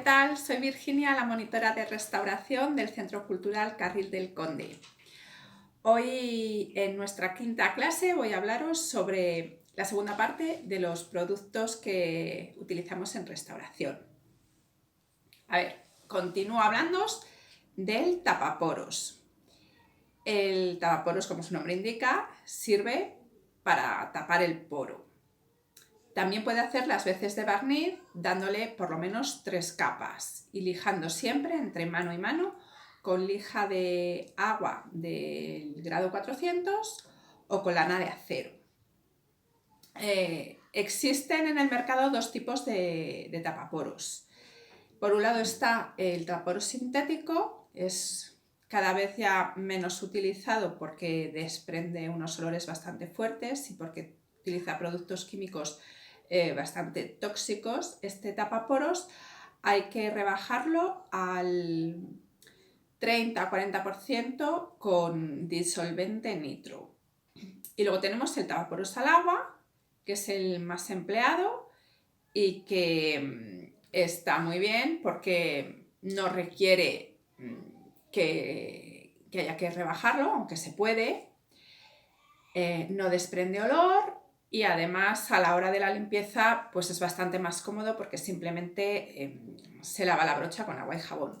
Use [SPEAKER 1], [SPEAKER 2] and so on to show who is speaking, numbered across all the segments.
[SPEAKER 1] tal? Soy Virginia, la monitora de restauración del Centro Cultural Carril del Conde. Hoy en nuestra quinta clase voy a hablaros sobre la segunda parte de los productos que utilizamos en restauración. A ver, continúo hablándoos del tapaporos. El tapaporos, como su nombre indica, sirve para tapar el poro. También puede hacer las veces de barniz dándole por lo menos 3 capas y lijando siempre entre mano y mano con lija de agua del grado 400 o con lana de acero. Existen en el mercado dos tipos de tapaporos. Por un lado está el tapaporo sintético, es cada vez ya menos utilizado porque desprende unos olores bastante fuertes y porque utiliza productos químicos bastante tóxicos. Este tapaporos hay que rebajarlo al 30-40% con disolvente nitro. Y luego tenemos el tapaporos al agua, que es el más empleado y que está muy bien porque no requiere que haya que rebajarlo, aunque se puede, no desprende olor y además a la hora de la limpieza pues es bastante más cómodo porque simplemente se lava la brocha con agua y jabón.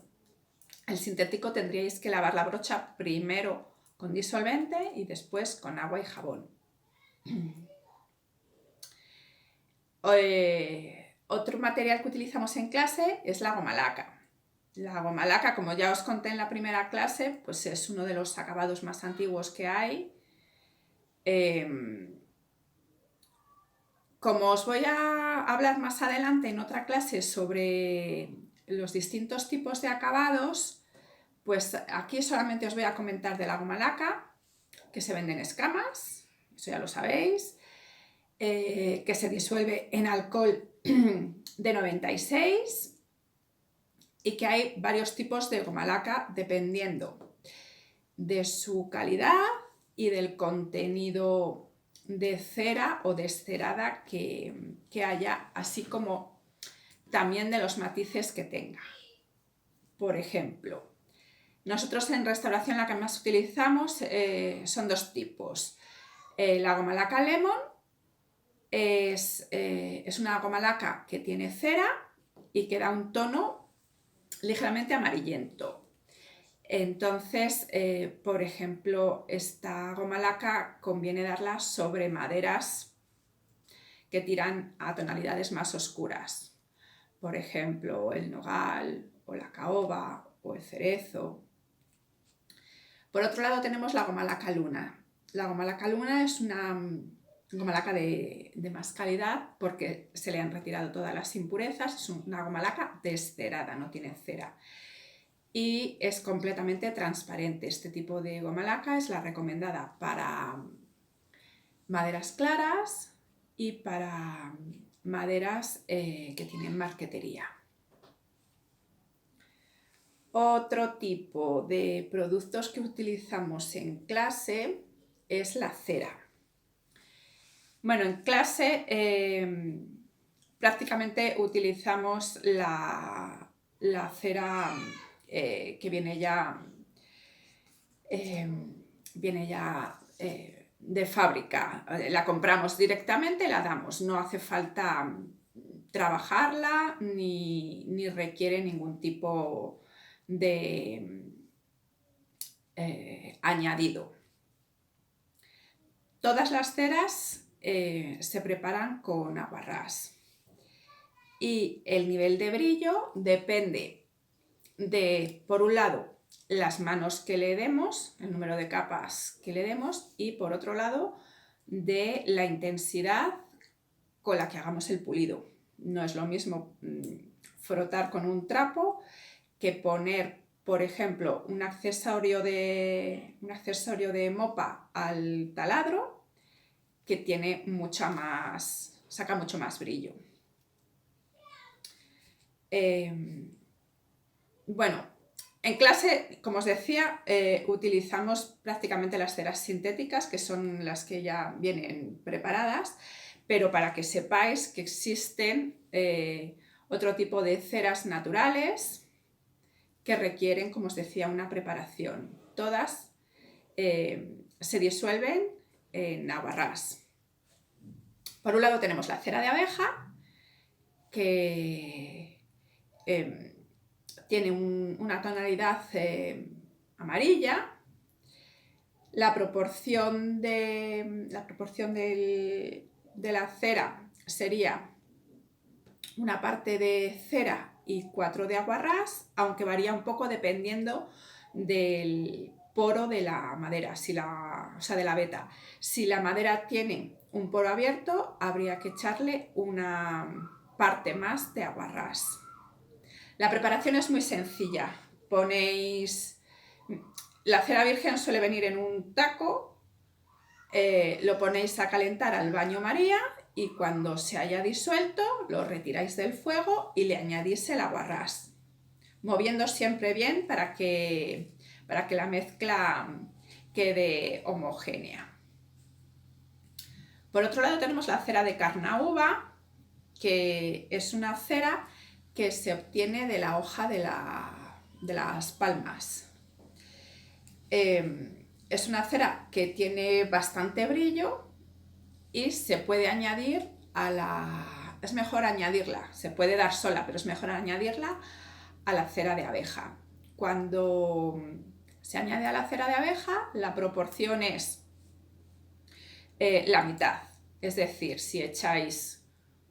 [SPEAKER 1] El sintético tendríais que lavar la brocha primero con disolvente y después con agua y jabón. Otro material que utilizamos en clase es la goma laca. La goma laca, como ya os conté en la primera clase, pues es uno de los acabados más antiguos que hay. Como os voy a hablar más adelante en otra clase sobre los distintos tipos de acabados, pues aquí solamente os voy a comentar de la goma laca, que se vende en escamas, eso ya lo sabéis, que se disuelve en alcohol de 96 y que hay varios tipos de goma laca dependiendo de su calidad y del contenido de cera o descerada que haya, así como también de los matices que tenga. Por ejemplo, nosotros en restauración la que más utilizamos son dos tipos. La goma laca lemon es una goma laca que tiene cera y que da un tono ligeramente amarillento. Entonces, por ejemplo, esta goma laca conviene darla sobre maderas que tiran a tonalidades más oscuras. Por ejemplo, el nogal o la caoba o el cerezo. Por otro lado tenemos la goma laca luna. La goma laca luna es una goma laca de más calidad porque se le han retirado todas las impurezas. Es una goma laca descerada, no tiene cera. Y es completamente transparente. Este tipo de goma laca es la recomendada para maderas claras y para maderas que tienen marquetería. Otro tipo de productos que utilizamos en clase es la cera. Bueno, en clase prácticamente utilizamos la cera que viene ya de fábrica. La compramos directamente, la damos, no hace falta trabajarla ni requiere ningún tipo de añadido. Todas las ceras se preparan con aguarrás y el nivel de brillo depende de, por un lado, las manos que le demos, el número de capas que le demos, y por otro lado, de la intensidad con la que hagamos el pulido. No es lo mismo frotar con un trapo que poner, por ejemplo, un accesorio de mopa al taladro que tiene saca mucho más brillo. Bueno, en clase, como os decía, utilizamos prácticamente las ceras sintéticas, que son las que ya vienen preparadas, pero para que sepáis que existen otro tipo de ceras naturales que requieren, como os decía, una preparación. Todas se disuelven en aguarrás. Por un lado tenemos la cera de abeja, que tiene una tonalidad amarilla. La proporción de la cera sería una parte de cera y 4 de aguarrás, aunque varía un poco dependiendo del poro de la madera, o sea, de la veta. Si la madera tiene un poro abierto, habría que echarle una parte más de aguarrás. La preparación es muy sencilla. La cera virgen suele venir en un taco, lo ponéis a calentar al baño María y cuando se haya disuelto lo retiráis del fuego y le añadís el aguarrás, moviendo siempre bien para que la mezcla quede homogénea. Por otro lado tenemos la cera de carnaúba, que es una cera que se obtiene de la hoja de las palmas. Es una cera que tiene bastante brillo y se puede añadir es mejor añadirla, se puede dar sola, pero es mejor añadirla a la cera de abeja. Cuando se añade a la cera de abeja, la proporción es la mitad. Es decir, si echáis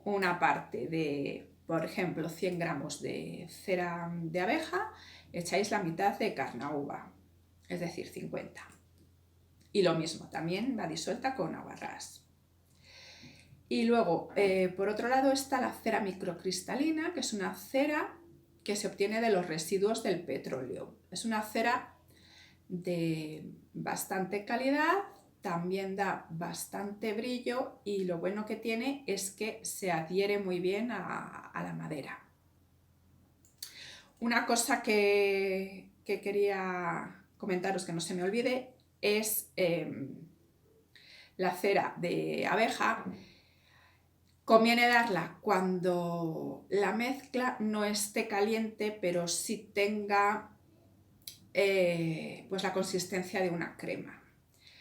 [SPEAKER 1] una parte de, por ejemplo, 100 gramos de cera de abeja, echáis la mitad de carnaúba, es decir, 50. Y lo mismo, también va disuelta con aguarrás. Y luego, por otro lado, está la cera microcristalina, que es una cera que se obtiene de los residuos del petróleo. Es una cera de bastante calidad, también da bastante brillo y lo bueno que tiene es que se adhiere muy bien a la madera. Una cosa que quería comentaros que no se me olvide es la cera de abeja. Conviene darla cuando la mezcla no esté caliente, pero sí tenga pues la consistencia de una crema.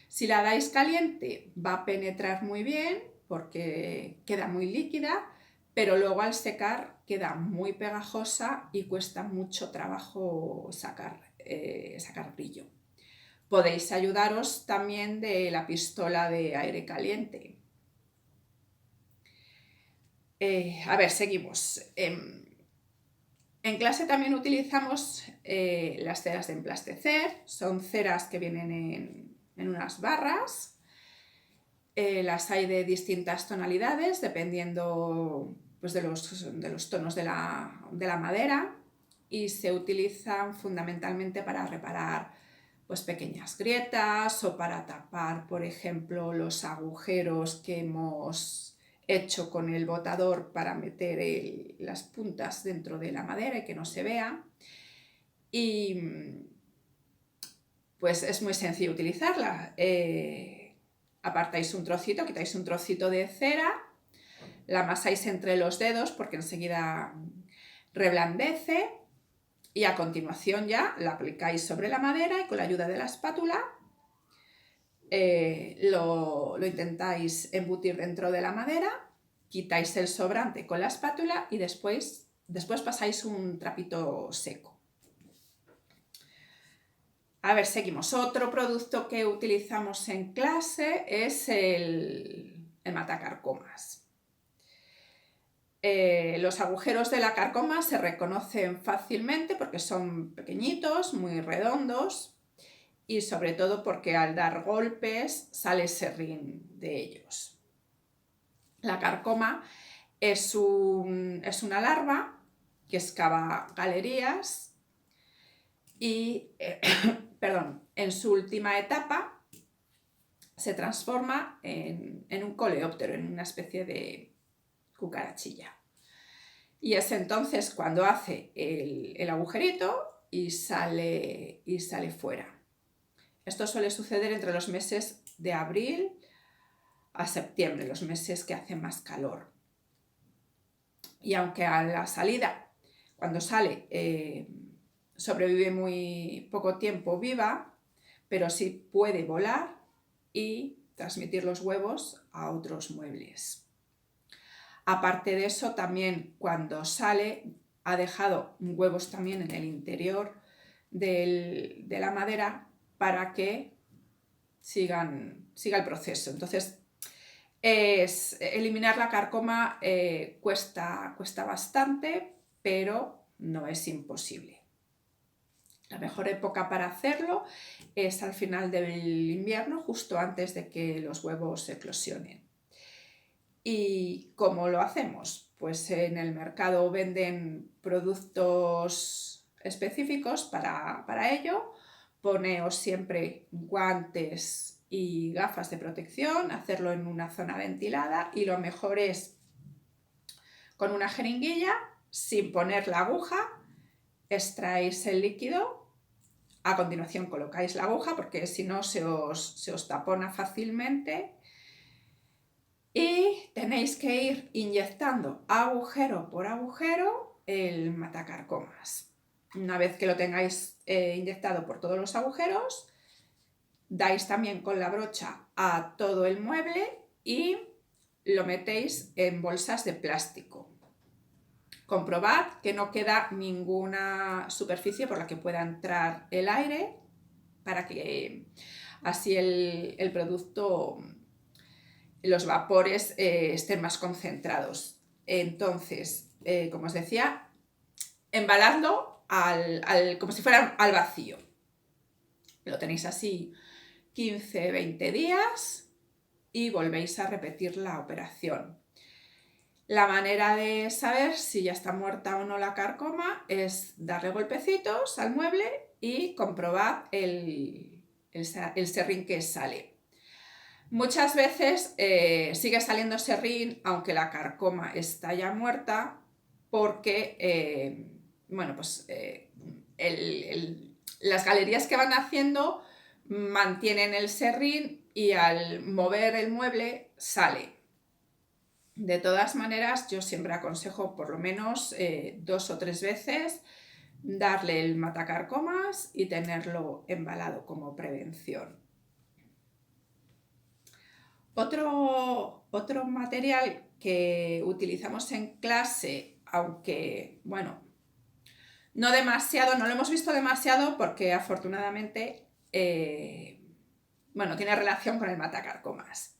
[SPEAKER 1] Si la dais caliente va a penetrar muy bien porque queda muy líquida, pero luego al secar queda muy pegajosa y cuesta mucho trabajo sacar brillo. Podéis ayudaros también de la pistola de aire caliente. A ver, seguimos. En clase también utilizamos las ceras de emplastecer. Son ceras que vienen en unas barras. Las hay de distintas tonalidades dependiendo pues, de los tonos de la madera y se utilizan fundamentalmente para reparar pues, pequeñas grietas o para tapar, por ejemplo, los agujeros que hemos hecho con el botador para meter las puntas dentro de la madera y que no se vea. Y pues es muy sencillo utilizarla. Apartáis un trocito, quitáis un trocito de cera, la amasáis entre los dedos porque enseguida reblandece y a continuación ya la aplicáis sobre la madera y con la ayuda de la espátula lo intentáis embutir dentro de la madera, quitáis el sobrante con la espátula y después pasáis un trapito seco. A ver, seguimos. Otro producto que utilizamos en clase es el matacarcomas. Los agujeros de la carcoma se reconocen fácilmente porque son pequeñitos, muy redondos y sobre todo porque al dar golpes sale serrín de ellos. La carcoma es una larva que excava galerías y en su última etapa se transforma en un coleóptero, en una especie de cucarachilla. Y es entonces cuando hace el agujerito y sale fuera. Esto suele suceder entre los meses de abril a septiembre, los meses que hace más calor. y aunque a la salida, cuando sale, sobrevive muy poco tiempo viva, pero sí puede volar y transmitir los huevos a otros muebles. Aparte de eso, también cuando sale ha dejado huevos también en el interior de la madera para que siga el proceso. Entonces, eliminar la carcoma cuesta bastante, pero no es imposible. La mejor época para hacerlo es al final del invierno, justo antes de que los huevos eclosionen. ¿Y cómo lo hacemos? Pues en el mercado venden productos específicos para ello. Poneos siempre guantes y gafas de protección, hacerlo en una zona ventilada, y lo mejor es con una jeringuilla, sin poner la aguja, extraéis el líquido, a continuación colocáis la aguja porque si no se os tapona fácilmente, y tenéis que ir inyectando agujero por agujero el matacarcomas. Una vez que lo tengáis inyectado por todos los agujeros, dais también con la brocha a todo el mueble y lo metéis en bolsas de plástico. Comprobad que no queda ninguna superficie por la que pueda entrar el aire, para que así el producto, los vapores estén más concentrados. Entonces, como os decía, embaladlo como si fuera al vacío. Lo tenéis así 15-20 días y volvéis a repetir la operación. La manera de saber si ya está muerta o no la carcoma es darle golpecitos al mueble y comprobar el serrín que sale. Muchas veces sigue saliendo serrín aunque la carcoma está ya muerta, porque las galerías que van haciendo mantienen el serrín y al mover el mueble sale. De todas maneras, yo siempre aconsejo por lo menos 2 o 3 veces darle el matacarcomas y tenerlo embalado como prevención. Otro material que utilizamos en clase, aunque bueno, no demasiado, no lo hemos visto demasiado porque afortunadamente tiene relación con el matacarcomas.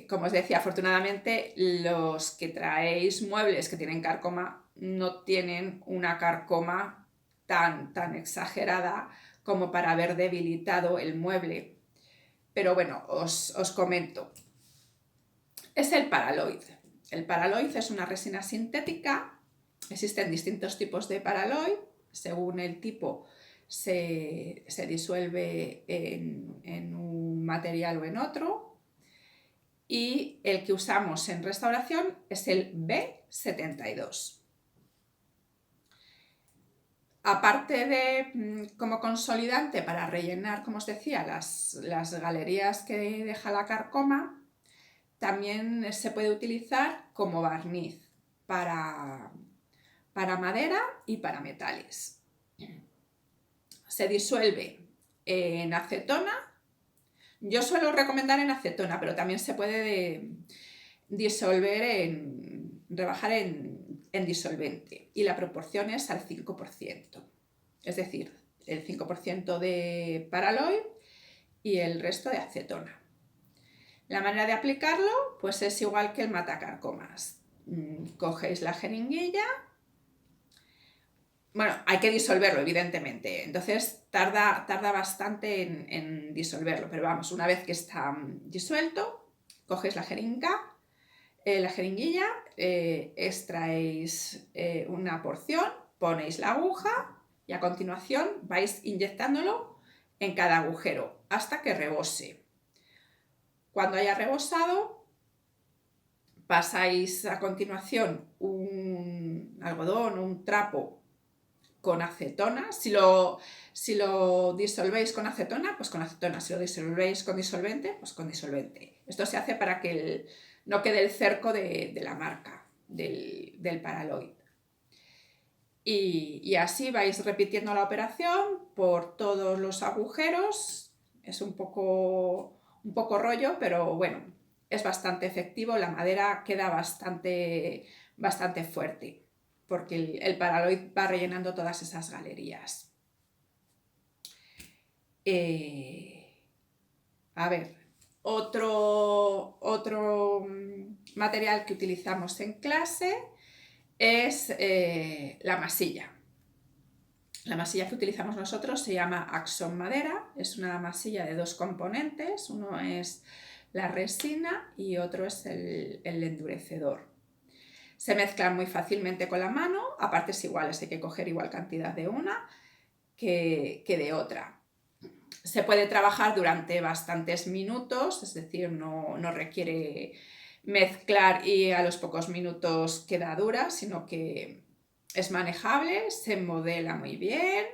[SPEAKER 1] Como os decía, afortunadamente los que traéis muebles que tienen carcoma no tienen una carcoma tan exagerada como para haber debilitado el mueble. Pero bueno, os comento. Es el Paraloid. El Paraloid es una resina sintética. Existen distintos tipos de Paraloid. Según el tipo se disuelve en un material o en otro. Y el que usamos en restauración es el B72. Aparte de como consolidante para rellenar, como os decía, las galerías que deja la carcoma, también se puede utilizar como barniz para madera y para metales. Se disuelve en acetona. Yo suelo recomendar en acetona, pero también se puede disolver rebajar en disolvente, y la proporción es al 5%. Es decir, el 5% de Paraloid y el resto de acetona. La manera de aplicarlo pues es igual que el matacarcomas. Cogéis la jeringuilla. Bueno, hay que disolverlo, evidentemente, entonces tarda bastante en disolverlo, pero vamos, una vez que está disuelto, cogéis la jeringuilla, extraéis una porción, ponéis la aguja y a continuación vais inyectándolo en cada agujero hasta que rebose. Cuando haya rebosado, pasáis a continuación un algodón o un trapo con acetona. Si lo disolvéis con acetona, pues con acetona. Si lo disolvéis con disolvente, pues con disolvente. Esto se hace para que no quede el cerco de la marca. del Paraloid. Y así vais repitiendo la operación por todos los agujeros. Es un poco rollo, pero bueno, es bastante efectivo. La madera queda bastante fuerte, porque el Paraloid va rellenando todas esas galerías. A ver, otro material que utilizamos en clase es la masilla. La masilla que utilizamos nosotros se llama Axon Madera, es una masilla de 2 componentes, uno es la resina y otro es el endurecedor. Se mezclan muy fácilmente con la mano, a partes iguales, hay que coger igual cantidad de una que de otra. Se puede trabajar durante bastantes minutos, es decir, no requiere mezclar y a los pocos minutos queda dura, sino que es manejable, se modela muy bien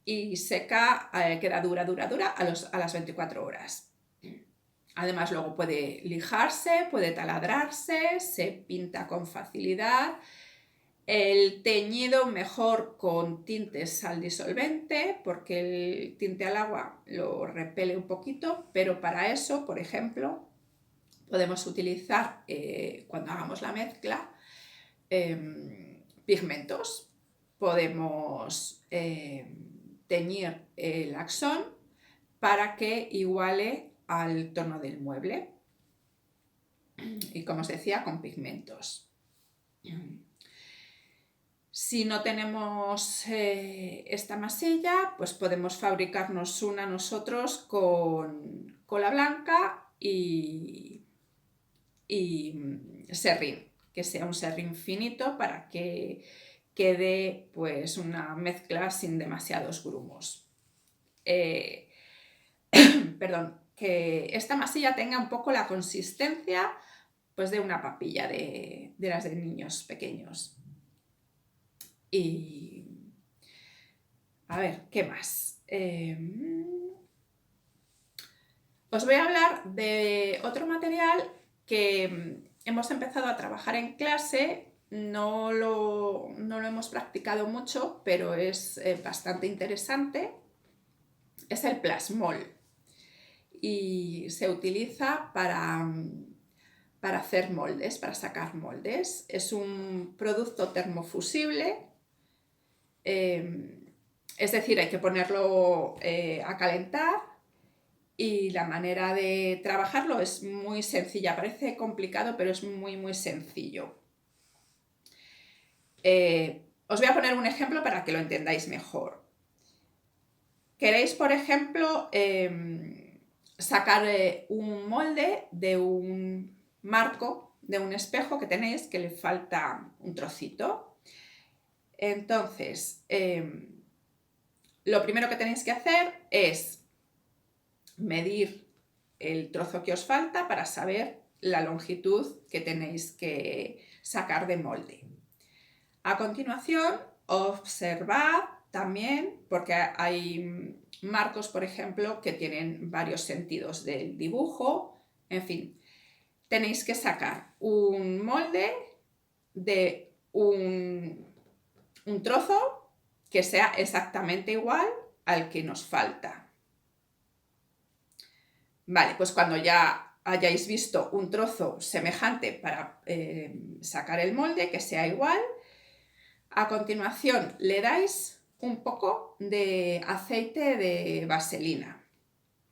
[SPEAKER 1] y seca, queda dura a las 24 horas. Además, luego puede lijarse, puede taladrarse, se pinta con facilidad. El teñido mejor con tintes al disolvente, porque el tinte al agua lo repele un poquito, pero para eso, por ejemplo, podemos utilizar, cuando hagamos la mezcla, pigmentos. Podemos teñir el Axon para que iguale al tono del mueble. Y como os decía, con pigmentos. Si no tenemos esta masilla, pues podemos fabricarnos una nosotros con cola blanca y serrín, que sea un serrín finito para que quede pues una mezcla sin demasiados grumos. Perdón, que esta masilla tenga un poco la consistencia pues de una papilla de las de niños pequeños. Y a ver, ¿qué más? Os voy a hablar de otro material que hemos empezado a trabajar en clase. No lo hemos practicado mucho, pero es bastante interesante. Es el plasmol y se utiliza para hacer moldes, para sacar moldes. Es un producto termofusible, es decir, hay que ponerlo a calentar y la manera de trabajarlo es muy sencilla. Parece complicado, pero es muy sencillo. Os voy a poner un ejemplo para que lo entendáis mejor. Queréis, por ejemplo, sacar un molde de un marco, de un espejo que tenéis que le falta un trocito. Entonces, lo primero que tenéis que hacer es medir el trozo que os falta para saber la longitud que tenéis que sacar de molde. A continuación, observad también, porque hay marcos, por ejemplo, que tienen varios sentidos del dibujo. En fin, tenéis que sacar un molde de un trozo que sea exactamente igual al que nos falta. Vale, pues cuando ya hayáis visto un trozo semejante para sacar el molde, que sea igual, a continuación le dais un poco de aceite de vaselina.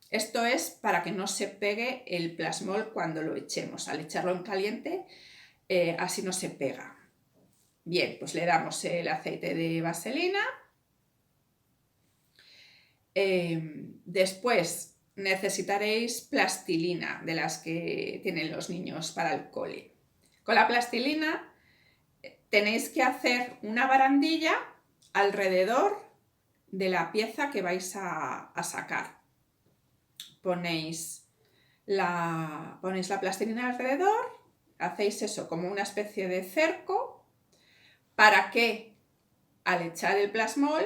[SPEAKER 1] Esto es para que no se pegue el plasmol cuando lo echemos. Al echarlo en caliente, así no se pega. Bien, pues le damos el aceite de vaselina. Después necesitaréis plastilina, de las que tienen los niños para el cole. Con la plastilina tenéis que hacer una barandilla alrededor de la pieza que vais a sacar. Ponéis la plastilina alrededor, hacéis eso como una especie de cerco para que al echar el plasmol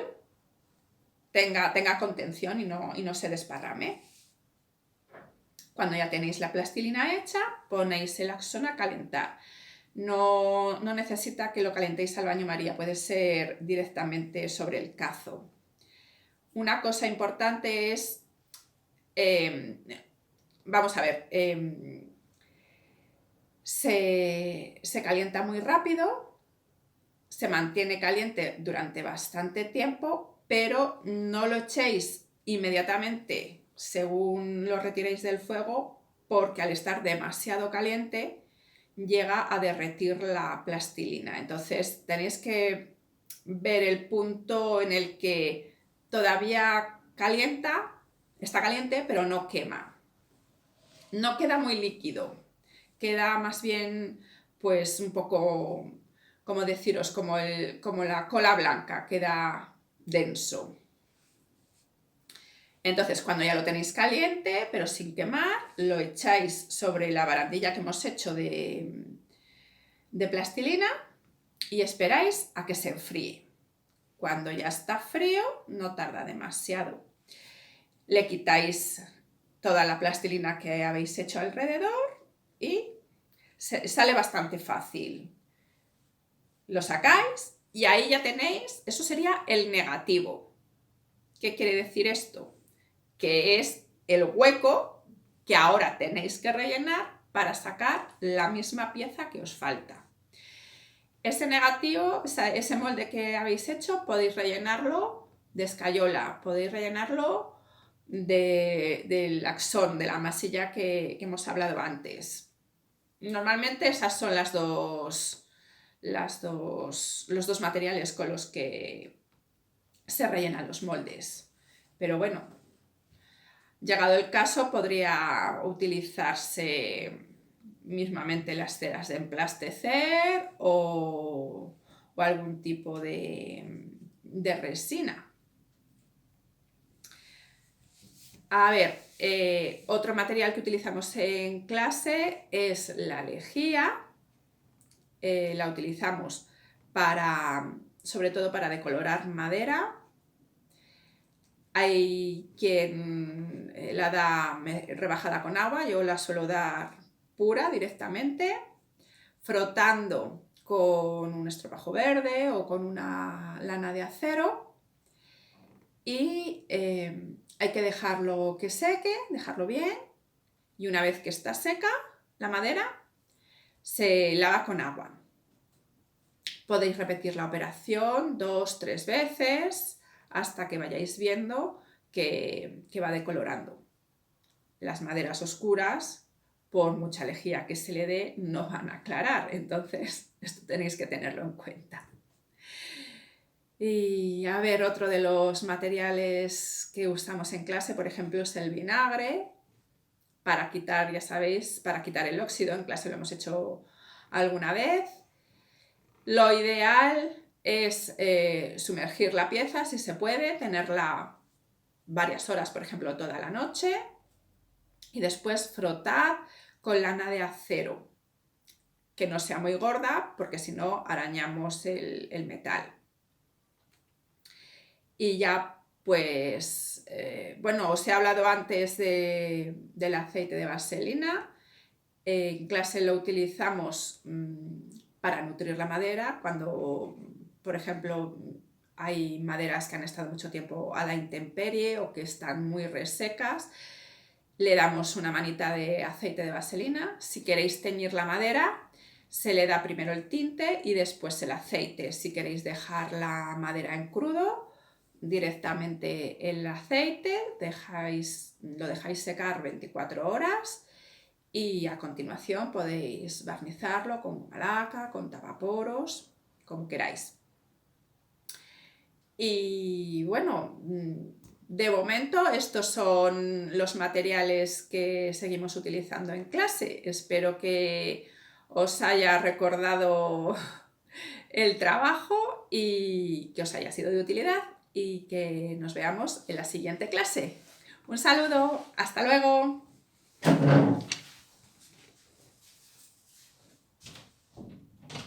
[SPEAKER 1] tenga contención y no se desparrame. Cuando ya tenéis la plastilina hecha, ponéis el Axon a calentar. no necesita que lo calentéis al baño María, puede ser directamente sobre el cazo. Una cosa importante es, vamos a ver, se calienta muy rápido, se mantiene caliente durante bastante tiempo, pero no lo echéis inmediatamente según lo retiréis del fuego, porque al estar demasiado caliente llega a derretir la plastilina. Entonces tenéis que ver el punto en el que todavía está caliente, pero no quema. No queda muy líquido, queda más bien pues un poco, como deciros, como la cola blanca, queda denso. Entonces, cuando ya lo tenéis caliente, pero sin quemar, lo echáis sobre la barandilla que hemos hecho de plastilina y esperáis a que se enfríe. Cuando ya está frío, no tarda demasiado. Le quitáis toda la plastilina que habéis hecho alrededor y sale bastante fácil. Lo sacáis y ahí ya tenéis, eso sería el negativo. ¿Qué quiere decir esto? Que es el hueco que ahora tenéis que rellenar para sacar la misma pieza que os falta. Ese negativo, ese molde que habéis hecho, podéis rellenarlo de escayola, podéis rellenarlo del axón, de la masilla que hemos hablado antes. Normalmente esas son los dos materiales con los que se rellenan los moldes. Pero bueno, llegado el caso, podría utilizarse mismamente las ceras de emplastecer o algún tipo de resina. A ver, otro material que utilizamos en clase es la lejía. La utilizamos sobre todo para decolorar madera. Hay quien la da rebajada con agua, yo la suelo dar pura directamente, frotando con un estropajo verde o con una lana de acero, y hay que dejarlo que seque, dejarlo bien, y una vez que está seca la madera se lava con agua. Podéis repetir la operación 2-3 veces hasta que vayáis viendo que va decolorando. Las maderas oscuras, por mucha lejía que se le dé, no van a aclarar, entonces esto tenéis que tenerlo en cuenta. Y a ver, otro de los materiales que usamos en clase, por ejemplo, es el vinagre, para quitar, ya sabéis, para quitar el óxido. En clase lo hemos hecho alguna vez. Lo ideal es sumergir la pieza, si se puede, tenerla varias horas, por ejemplo, toda la noche, y después frotar con lana de acero, que no sea muy gorda, porque si no arañamos el metal. Y ya, pues, bueno, os he hablado antes del aceite de vaselina. En clase lo utilizamos para nutrir la madera cuando, por ejemplo, hay maderas que han estado mucho tiempo a la intemperie o que están muy resecas. Le damos una manita de aceite de vaselina. Si queréis teñir la madera, se le da primero el tinte y después el aceite. Si queréis dejar la madera en crudo, directamente el aceite, lo dejáis secar 24 horas y a continuación podéis barnizarlo con goma laca, con tapaporos, como queráis. Y bueno, de momento estos son los materiales que seguimos utilizando en clase. Espero que os haya recordado el trabajo y que os haya sido de utilidad y que nos veamos en la siguiente clase. Un saludo, hasta luego.